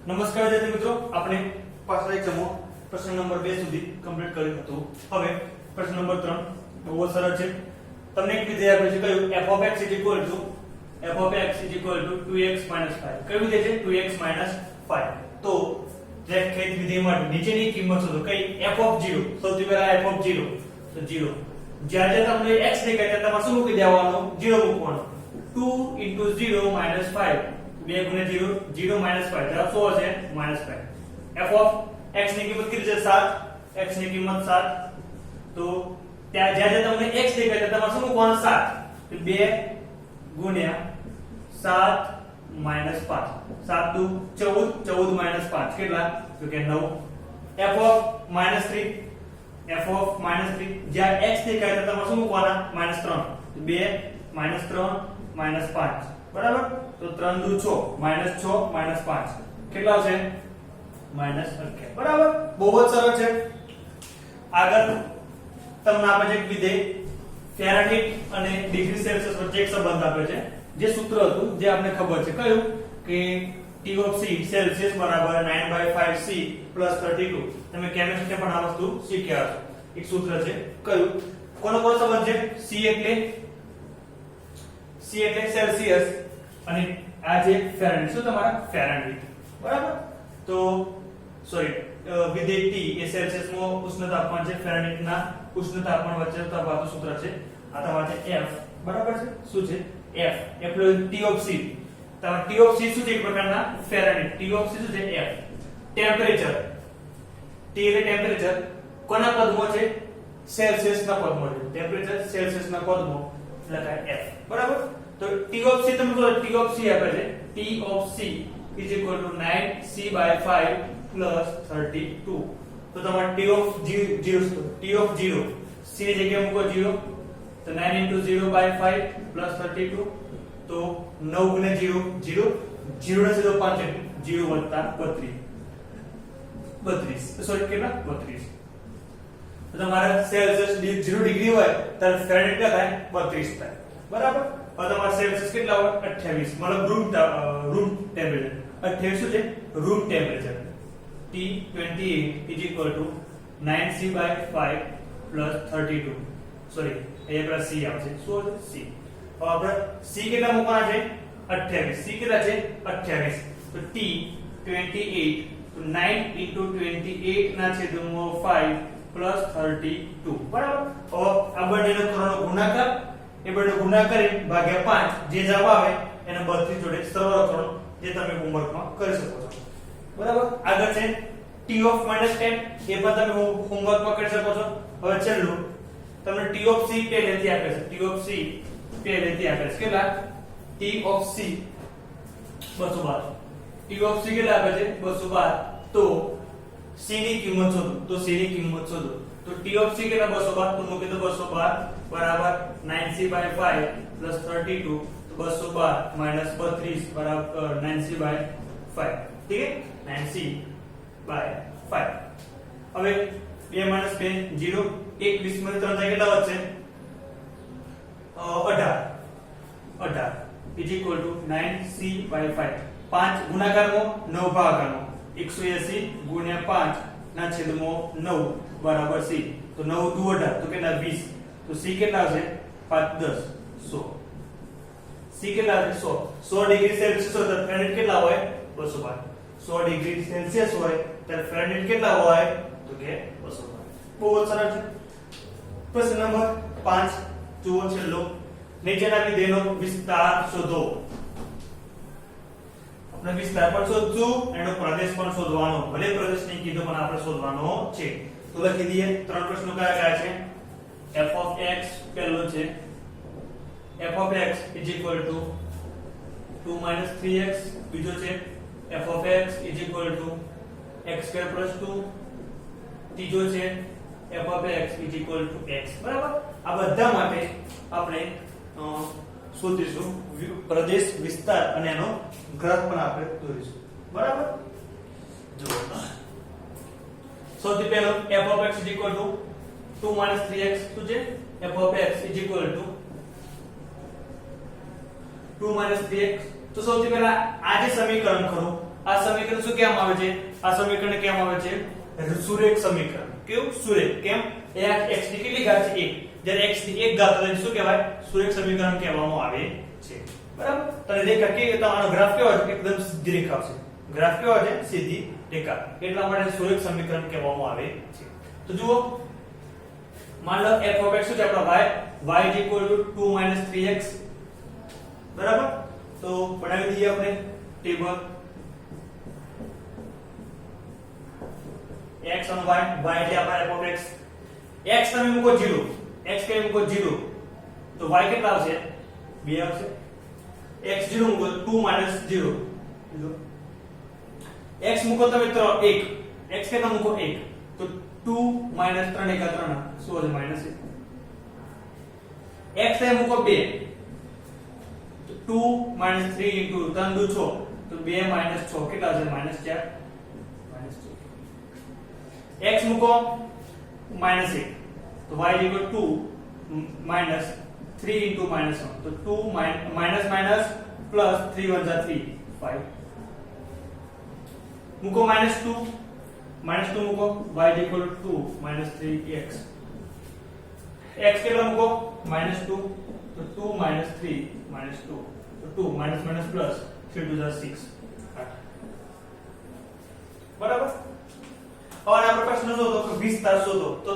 નમસ્કાર વિદ્યાર્થી મિત્રો, આપણે પાછલા એક્ઝામો પ્રશ્ન નંબર 2 સુધી કમ્પ્લીટ કર્યું હતું. હવે પ્રશ્ન નંબર 3 બહુ સરળ છે. તમને એક વિધેય આપેલું છે, કયું f(x) = 2x 5. કયું વિધેય છે? 2x 5. તો વ્યાખ્યાયિત વિધેય માટે નીચેની કિંમત શોધો. કઈ? f(0). સૌથી પહેલા f(0) તો 0. જ્યારે તમને x દેખાય ત્યારે તમારે શું મૂકી દેવાનું? 0 મૂકવાનું. 2 * 0 - 5. 2 * 0 0 - 5 જવાબ શું હશે? -5. f of x ની કિંમત કેટલી છે? 7. x ની કિંમત 7. તો ત્યાં જ્યારે તમને x દેખાય ત્યારે તમારે શું મૂકવાનું? 7. તો 2 * 7 - 5. 7 * 2 = 14. 14 - 5 કેટલા? તો કે 9. f of -3. f of -3 જ્યારે x દેખાય ત્યારે તમારે શું મૂકવાના? -3. તો 2 - 3 - 5 બરાબર. તો 3 * 2 = 6 - 5 કેટલા આવશે? -11 બરાબર. બહુ જ સરળ છે. આગળ તમને આપે છે એક વિધેય ફેરાડેટ અને ડિગ્રી સેલ્સિયસ વચ્ચે એક સંબંધ આપે છે. જે સૂત્ર હતું જે આપણે ખબર છે, કયું? કે T of C સેલ્સિયસ બરાબર 9/5 C + 32. તમે કેમિસ્ટ્રી પણ આ વસ્તુ શીખ્યા છો. એક સૂત્ર છે, કયું? કોનો સંબંધ છે? C એટલે સેલ્સિયસ અને આ જે ફેરાડેટ. શું તમારા? ફેરાડેટ બરાબર. તો સોરી વિધેય T એ સેલ્સિયસમાં ઉષ્ણ તાપમાન છે, ફેરાડેટના ઉષ્ણ તાપમાન વચ્ચે તફાવતનું સૂત્ર છે. આ તમારે છે F બરાબર છે. શું છે? F એટલે T of C. તમારે T of C શું છે? એક પ્રકારના ફેરાડેટ. T of C શું છે? F. ટેમ્પરેચર. T એટલે ટેમ્પરેચર કોના પદમાં છે? સેલ્સિયસના પદમાં છે. ટેમ્પરેચર સેલ્સિયસના પદમાં લખાય F બરાબર. તો T of C તમે બોલો, T of C આપે છે. T of C = 9C/5 + 32. તો તમારે T of 0 C ની જગ્યાએ મૂકો 0. તો 9 * 0/5 + 32. તો 9 * 0 0 0 ને સીધો 5 એટલે 0 + 32 સોરી કેટલા? 32. તો તમારે સેલ્સિયસ 0 ડિગ્રી હોય ત્યારે ફેરાડેટ કેટલા થાય? 32 થાય બરાબર. હવે તમારે સેલ્સિયસ કેટલા હોય? 28 મતલબ રૂમ ટેમ્પરેચર. 28 શું છે? Room temperature. T28 = 9C/5 + 32. Sorry અહીંયા પેલા C આવશે. શું છે? C. હવે આપણે C કેટલા મૂકવાના છે? 28. C કેટલા છે? 28. તો T28 તો 9 * 28 ના છેદમાં 5 + 32 બરાબર. હવે આ બંનેનો કરવાનો ગુણાકાર, એ બંને ગુણાકાર ભાગ્યા 5 જે જવાબ આવે એને 32 જોડે સરવાળો કરો, જે તમે હોમવર્કમાં કરી શકો છો બરાબર. આગળ છે T of -10. એ પણ તમે હોમવર્કમાં કરી શકો છો. હવે છેલ્લું તમને T of C પહેલેથી આપે છે. T of C પહેલેથી આપે છે. કેટલા? T of C 212. T of C કેટલા આપે છે? 212. તો C ની કિંમત શોધો. તો C ની કિંમત શોધો. તો T of C કેટલા? 212. તો મૂકી દો 212 બરાબર 9C/5 + 32. તો 212 - 32 બરાબર 9C/5. ઠીક છે? 9C/5. હવે 2 - 2 0. 21 માંથી 3 જાય કેટલા વધશે? 18 = 9C/5. 5 ગુણાકારમાં 9 ભાગાકારમાં 180 * 5 ના છેદમાં 9 બરાબર C. તો 9 * 2 = 18. તો કેટલા? 20. તો C કેટલા આવશે? 5 * 10 = 100. C કેટલા આવશે? 100. 100 ડિગ્રી સેલ્સિયસ હોય તો ફેરાડેટ કેટલા હોય? 212. 100 ડિગ્રી સેલ્સિયસ હોય ત્યારે ફેરાડેટ કેટલા હોય? તો કે 212. બહુ જ સરળ છે. પ્રશ્ન નંબર 5 જુઓ છેલ્લો. નીચેના વિધેયનો વિસ્તાર શોધો. આપણે વિસ્તાર પણ શોધશું, એનો પ્રદેશ પણ શોધવાનો. ભલે પ્રદેશ નહીં કીધો પણ આપણે શોધવાનો છે. તો લખી દઈએ. 3 પ્રશ્નો કયા કયા છે? f of x પહેલો છે. f of x = 2 - 3x. બીજો છે f of x = x² + 2. ત્રીજો છે f of x = x બરાબર. આ બધા માટે આપણે શોધીશું પ્રદેશ, વિસ્તાર અને એનો ગ્રાફ પણ આપણે દોરીશું બરાબર. જો સૌથી પહેલો f of x = 2 - 3x. શું છે? f of x = 2 - 3x. તો સૌથી પહેલા આ જે સમીકરણ ખરું આ સમીકરણ શું કહેવામાં આવે છે? આ સમીકરણ કહેવામાં આવે છે સુરેખ સમીકરણ. કેવું? સુરેખ. કેમ? એ x ની કેટલી ઘાત છે? 1. જ્યારે x ની 1 ઘાત હોય શું કહેવાય? સુરેખ સમીકરણ કહેવામાં આવે છે. બરાબર? તો રેખા કે તમારો ગ્રાફ કેવો છે? એકદમ સીધી રેખા છે. ગ્રાફ કેવો છે? સીધી રેખા. એટલા માટે સુરેખ સમીકરણ કહેવામાં આવે છે. તો જુઓ, માન લો f ઓફ x શું છે આપણો y y 2 3x. બરાબર? તો બનાવી દઈએ આપણે ટેબલ x અને y એટલે આપણે f of x. x તમે મૂકો 0, x કે મૂકો 0 તો y કેટલા આવશે? 2 આવશે. x 0 મૂકો 2 - 0 x મૂકો તમે 1, x કેટલા મૂકો 1 તો 2 - 3 = 3 શું હશે? -1. x ને મૂકો 2 તો 2 - 3 * 3 × 6 તો 2 - 6 કેટલા હશે? -4. x મૂકો -1 તો y = 2 - 3 * -1 તો 2 પ્લસ 3 * 1 = 3 5 મૂકો -2 મૂકો y = 2 - 3x x કેટલા મૂકો -2 તો 2 - 3 -2 તો 2 પ્લસ 3 * 6 8. બરાબર? હવે આપણે પ્રશ્ન શોધો કે વિસ્તાર શોધો. તો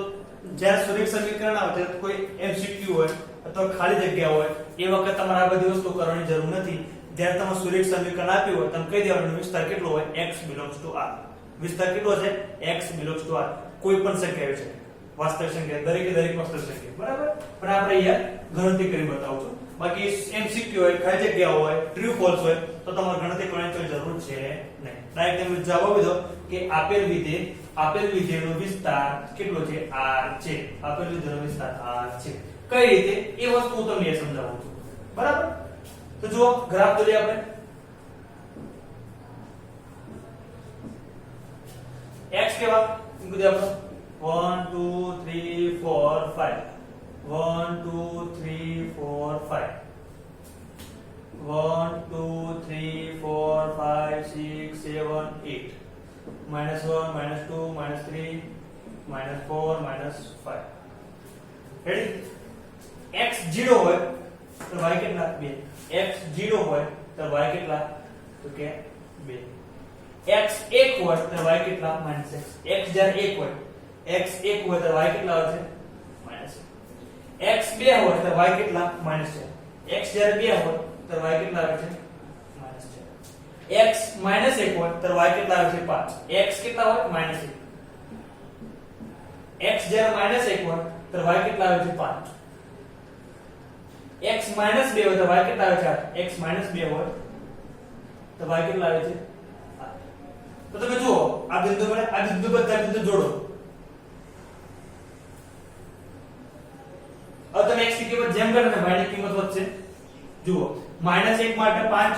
જ્યારે સુરેખ સમીકરણ આવે ત્યારે કોઈ MCQ હોય અથવા ખાલી જગ્યા હોય એ વખત તમારે આ બધી વસ્તુ કરવાની જરૂર નથી. જ્યારે તમે સુરેખ સમીકરણ આપ્યું હોય તમે કહી દેવાનું વિસ્તાર કેટલો હોય? x belongs to r. વિસ્તાર કેટલો છે? x belongs to r. કોઈ પણ સંખ્યા છે, વાસ્તવિક સંખ્યા, દરેકે દરેક વાસ્તવિક સંખ્યા. બરાબર? પણ આપણે અહીંયા ગણતરી કરી બતાવું છું. બાકી MCQ હોય, ખાલી જગ્યા હોય, ટ્રુ ફોલ્સ હોય તો તમારે ગણતરી કરવાની જરૂર છે નહીં. ડાયરેક્ટ તમે જવાબ આપી દો કે આપેલ વિધેયનો વિસ્તાર કેટલો છે? r છે. આપેલ વિધેયનો વિસ્તાર r છે. કઈ રીતે એ વસ્તુ હું તમને સમજાવું છું. બરાબર? તો જુઓ, ગ્રાફ દોરીએ આપણે. x કેવા? કીધું આપણે 1 2 3 4 5 1 2 3 4 5 1 2 3 4 5 6 7 8 -1 -2 -3 -4 -5. રેડી? x 0 હોય તો y કેટલા? 2. x 0 હોય તો y કેટલા? તો કે 2. x 1 હોય તો y કેટલા? -x. x જ્યારે 1 હોય, x 1 હોય તો y કેટલા આવશે? -1. x 2 હોય તો y કેટલા? -4. x જ્યારે 2 હોય તો y કેટલા આવે છે? -4. x -1 હોય તો y કેટલા આવે છે? 5. x કેટલા હોય? -1. x જ્યારે -1 હોય તો y કેટલા આવે છે? 5. x -2 હોય તો y કેટલા આવે છે? 8. x -2 હોય તો y કેટલા આવે છે? 8. તો તમે જુઓ, આ બિંદુ બધા બિંદુ જોડો. હવે તમે x ની કિંમત જેમ કરો ને y ની કિંમત વધશે. જુઓ, -1 માટે 5,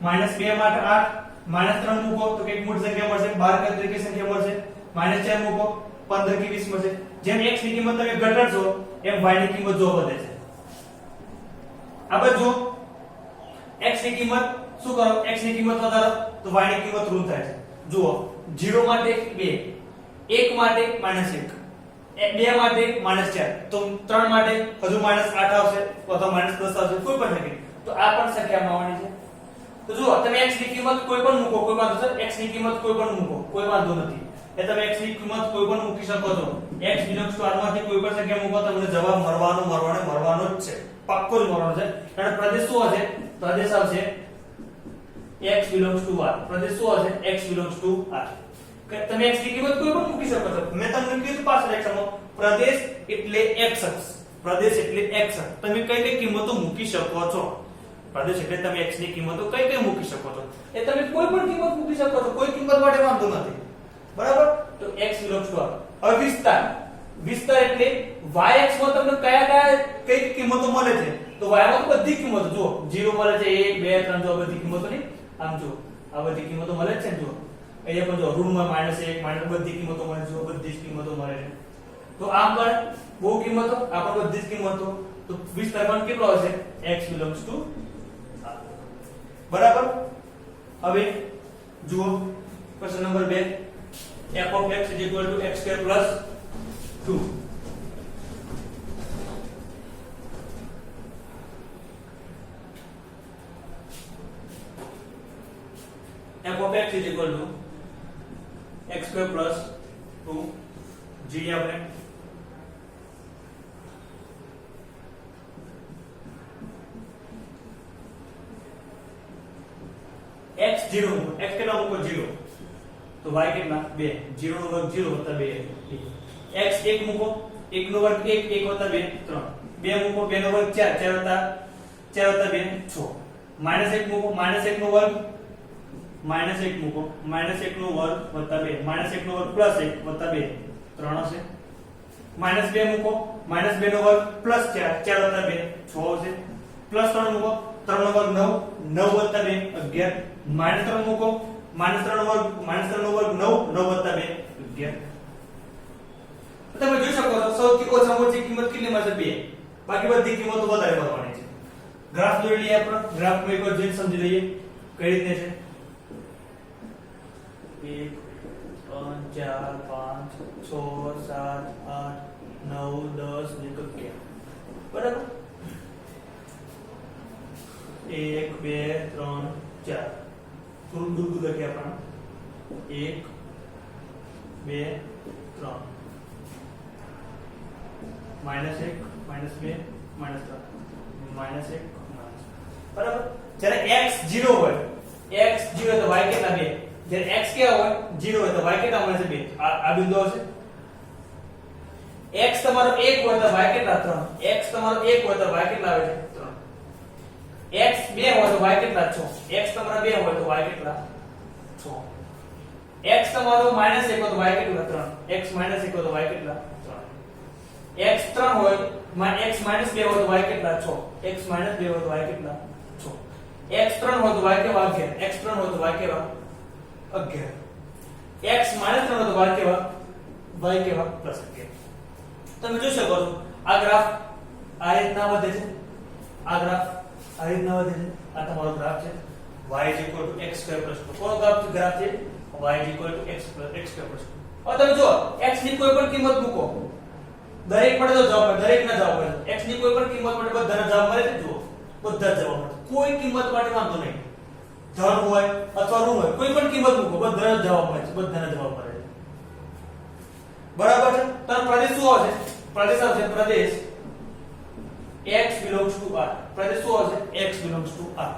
-2 માટે 8, -3 મૂકો તો કઈક મોટી સંખ્યા મળશે, 12 કે ત્રિકી સંખ્યા મળશે, -4 મૂકો 15 કે 20 મળશે. જેમ x ની કિંમત તમે ઘટાડશો એમ y ની કિંમત જો વધે છે. આ બાજુ x ની કિંમત શું કરો? x ની કિંમત વધારો તો y ની કિંમત ઋણ થાય છે. જુઓ, 0 માટે 2, 1 માટે -1, 2 માટે -4, તો 3 માટે હજુ -8 આવશે અથવા -10 આવશે, કોઈ પણ સંખ્યા. તો આ પણ સંખ્યામાં આવવાની છે. તો જુઓ, તમે x ની કિંમત કોઈ પણ મૂકો, કોઈ વાંધો નથી. x ની કિંમત કોઈ પણ મૂકો, કોઈ વાંધો નથી. એ તમે x ની કિંમત કોઈ પણ મૂકી શકો છો. x belongs to r માંથી કોઈ પણ સંખ્યા મૂકો તમને જવાબ મળવાનો જ છે. પાક્કો જ મળવાનો છે. કારણ પ્રદેશ શું હશે? પ્રદેશ આવશે x belongs to r. પ્રદેશ શું હશે? x belongs to r. તમે x ની કિંમત કોઈ પણ મૂકી શકો છો. મેં તમને કીધું પાછળ લેક્ચરમાં, પ્રદેશ એટલે x અક્ષ. પ્રદેશ એટલે x અક્ષ. તમે કઈ કિંમતો મૂકી શકો છો? પ્રદેશ એટલે તમે x ની કિંમતો કઈ મૂકી શકો છો? એ તમે કોઈ પણ કિંમત મૂકી શકો છો. કોઈ કિંમત માટે વાંધો નથી. બરાબર? તો x belongs to r. હવે વિસ્તાર એટલે y અક્ષ માં તમને કઈ કિંમતો મળે છે? તો y માં બધી કિંમતો જુઓ, 0 મળે છે, 1 2 3 જો બધી કિંમતો ની આમ જુઓ, આ બધી કિંમતો મળે છે ને. જુઓ અહીંયા પણ જો ઋણમાં -1 બધી કિંમતો મળે છે, બધી જ કિંમતો મળે છે. તો આમ પણ બહુ કિંમતો, આ પણ બધી જ કિંમતો. તો વિસ્તાર પણ કેટલો હશે? x belongs to r. બરાબર? હવે જુઓ question number 2 f of x is equal to x square plus 2 f of x is equal to x square plus 2 g આપણે x 0 x કેટલા મૂકો 0 તો y કેટલા 2 0 નો વર્ગ 0 વત્તા 2 x 1 મૂકો 1 નો વર્ગ 1 1 વત્તા 2 3 2 મૂકો 2 નો વર્ગ 4 4 વત્તા 2 6 -1 મૂકો -1 નો વર્ગ -1 મૂકો -1 નો વર્ગ વત્તા 2 -1 નો વર્ગ પ્લસ 1 વત્તા 2 3 હશે -2 મૂકો -2 નો વર્ગ પ્લસ 4 4 વત્તા 2 6 હશે પ્લસ 3 મૂકો 3 નો વર્ગ 9 9 વત્તા 2 11 -3 મૂકો -3 નો વર્ગ -3 નો વર્ગ 9 9 વત્તા 2 11 તમે જોઈ શકો છો સૌથી ઓછામાં ઓછી કિંમત કેટલી મળશે 2 બાકી બધી કિંમતો વધારે મળવાની છે ગ્રાફ દોરી લઈએ આપણે ગ્રાફમાં એકવાર જોઈને સમજી લઈએ કઈ રીતે છે 1 3 4 5 6 7 8 9 10 11 બરાબર 1 2 3 4 થોડું દૂર દૂર લખીએ આપણે 1 2 3 -1 -2 -3 -1 બરાબર જ્યારે x 0 હોય x 0 તો y કેટલા 2 જ્યારે x કેવા હોય 0 હોય તો y કેટલા મળે છે 2 આ બિંદુ હશે x તમારો 1 હોય તો y કેટલા 3 x તમારો 1 હોય તો y કેટલા આવે છે 3 x 2 હોય તો y કેટલા 6 x તમારો 2 હોય તો y કેટલા 6 x તમારો -1 હોય તો y કેટલા 3 x -1 હોય તો y કેટલા 3 x 3 હોય x -2 હોય તો y કેટલા 6 x -2 હોય તો y કેટલા 6 x 3 હોય તો y કેવા 11 x 3 હોય તો y કેવા 11 x -3 હોય તો y કેવા +11 તમે જોઈ શકો છો આ ગ્રાફ આ રીતના વધે છે આ ગ્રાફ આ રીતના વધે છે આ તમારો ગ્રાફ છે y x² + 2 કોનો ગ્રાફ છે y x² + 2 હવે તમે જો x ની કોઈ પણ કિંમત મૂકો દરેક પડે તો જવાબ દરેક ના જવાબ મળે x ની કોઈ પણ કિંમત માટે બધાના જવાબ મળે છે જુઓ બધા જવાબ મળે કોઈ કિંમત માટે વાંધો નહીં ધન હોય અથવા ઋણ હોય કોઈ પણ કિંમત મૂકો બધાના જવાબ મળે છે બધાના જવાબ મળે છે બરાબર છે તો પ્રદેશ શું આવશે પ્રદેશ x belongs to R પ્રદેશ શું આવશે x belongs to R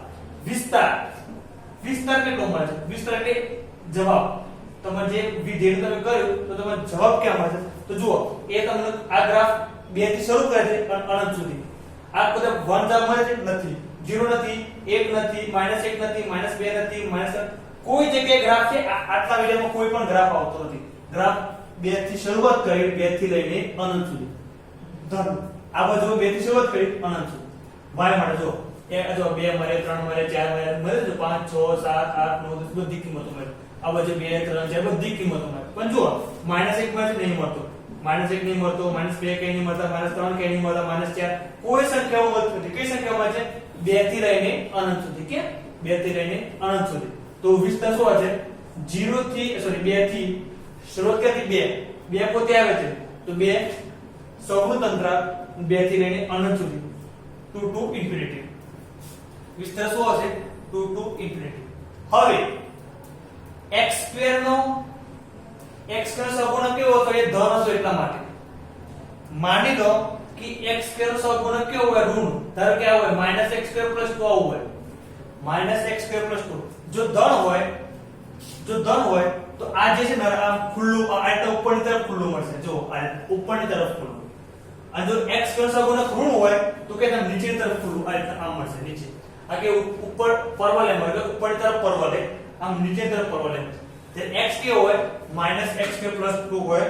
વિસ્તાર કેટલો મળે છે વિસ્તાર એટલે જવાબ તમે જે વિધેય તમે કર્યું તો તમને જવાબ ક્યાં મળે છે તો જુઓ એ તમને આ ગ્રાફ 2 થી શરૂ કરે છે અને અનંત સુધી આ બધા 1 જવાબ મળે છે નથી 0 નથી 1 નથી -1 નથી -2 નથી -3 કોઈ જગ્યાએ ગ્રાફ છે આટલા વિડિયોમાં કોઈ પણ ગ્રાફ આવતો નથી ગ્રાફ 2 થી શરૂઆત કરી 2 થી લઈને અનંત સુધી ધન આ બધું 2 થી શરૂઆત કરી અનંત સુધી y માટે જો એ જો 2 મળે 3 મળે 4 મળે જો 5 6 7 8 9 10 બધી કિંમતો મળે આ બાજુ 2 3 4 બધી કિંમતો મળે પણ જુઓ -1 માં નહીં મળતો -1 નહીં મળતો -2 કઈ નહીં મળતા -3 કઈ નહીં મળતા -4 કોઈ સંખ્યાઓ મળતી નથી કઈ સંખ્યાઓ મળે છે 2 થી લઈને અનંત સુધી કે 2 થી લઈને અનંત સુધી તો વિસ્તાર શું છે 0 થી 2 થી શરૂઆત ક્યાંથી 2 પોતે આવે છે તો 2 સૌનું અંતરાલ 2 થી લઈને અનંત સુધી 2 to infinity વિસ્તાર શું હશે 2 to infinity હવે x² નો x² સહગુણક કેવો હતો એ ધન હતો એટલા માટે માની લો કે x² નો સહગુણક કેવો હોય ઋણ ધારો કે આ હોય -x² + 2 આવું હોય -x² + 2 જો ધન હોય તો આ જે છે ને આ ખુલ્લું આ ઉપરની તરફ ખુલ્લું મળશે જો આ ઉપરની તરફ ખુલ્લું અને જો x² સહગુણક ઋણ હોય તો કે તમને નીચેની તરફ ખુલ્લું આ રીતે આમ મળશે નીચે આ કે ઉપર પરવલે મળે ઉપરની તરફ પરવલે આમ નીચેની તરફ પરવલે તે x કેવો હોય -x² + 2 હોય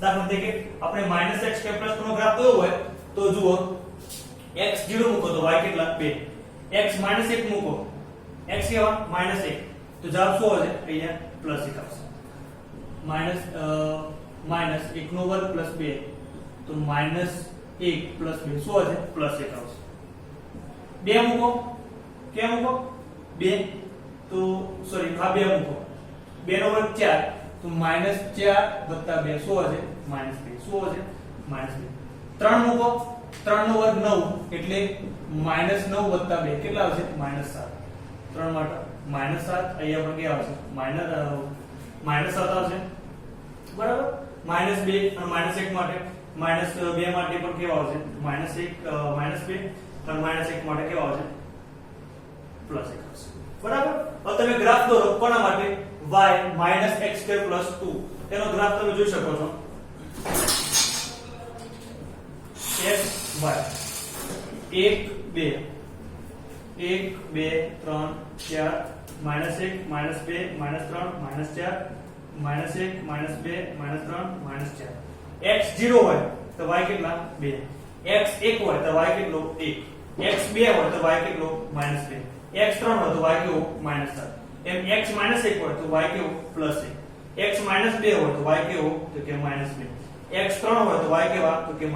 દાખલા તરીકે આપણે -x² + 2 નો ગ્રાફ કયો હોય તો જુઓ x 0 મૂકો તો y કેટલા 2 x -1 મૂકો x કેવા -1 તો જવાબ શું આવશે અહીંયા +1 આવશે -1 નો વર્ગ + 2 તો -1 + 2 શું આવશે +1 આવશે 2 મૂકો કેમ મૂકો 2 તો તો સોરી આ 2 મૂકો 2 નો વર્ગ 4 તો -4 + 2 શું હશે -2 શું હશે -2 3 મૂકો 3 નો વર્ગ 9 એટલે -9 + 2 કેટલા આવશે -7 3 માટે -7 અહીંયા પણ કેવા આવશે -7 આવશે બરાબર -2 અને -1 માટે -2 માટે પણ કેવા આવશે -1 -2 અને -1 માટે કેવા આવશે +1 આવશે બરાબર હવે તમે ગ્રાફ દોરો કોના માટે y -x2 + 2 તેનો ગ્રાફ તમે જોઈ શકો છો x y 1 2 1 2 3 4 -1 -2 -3 -4 -1 -2 -3 -4 x 0 હોય તો y કેટલા 2 x 1 હોય તો y કેટલો 1 x 2 હોય તો y કેટલો -2 x 3 હોય તો y કેવો -7 એમ x -1 હોય તો y કેવો +1 x -2 હોય તો y કેવો તો કે -2 x 3 હોય તો y કેવા તો કે -7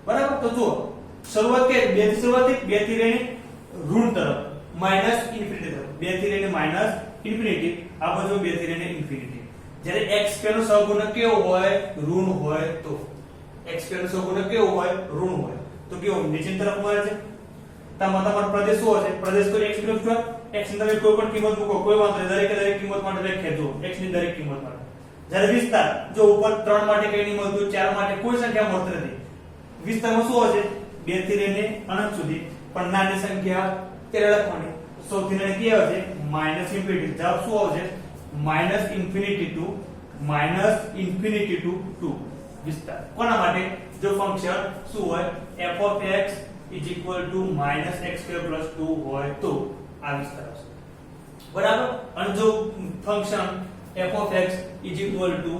બરાબર તો જુઓ શરૂઆત કે 2 થી શરૂઆત 2 થી લઈને ઋણ તરફ -∞ તરફ 2 થી લઈને ∞ આ બાજુ 2 થી લઈને ∞ જ્યારે x પેનો સહગુણક કેવો હોય ઋણ હોય તો x પેનો સહગુણક કેવો હોય ઋણ હોય તો કેવો નીચેની તરફ મળે છે તમારો પ્રદેશ શું હશે પ્રદેશ તો x વિરુદ્ધ x ની તમે કોઈ પણ કિંમત મૂકો કોઈ વાંધો નહીં દરેક કિંમત માટે વ્યાખ્યા જો x ની દરેક કિંમત માટે જ્યારે વિસ્તાર જો ઉપર 3 માટે કઈ નહીં મળતું 4 માટે કોઈ સંખ્યા મળતી નથી વિસ્તારમાં શું હશે 2 થી લઈને અનંત સુધી પણ નાની સંખ્યા ત્યારે લખવાની સૌથી નાની કઈ આવશે ∞ જવાબ શું આવશે -∞ to 2 વિસ્તાર કોના માટે જો ફંક્શન શું હોય f of x is equal to -x2 + 2 હોય તો આ વિસ્તાર આવશે બરાબર અને જો function f of x is equal to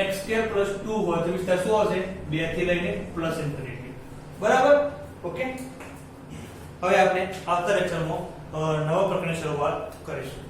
x2 + 2 હોય તો વિસ્તાર શું આવશે 2 થી લઈને +∞ બરાબર ઓકે હવે આપણે આવતા લેક્ચરમાં નવા પ્રકરણની શરૂઆત કરીશું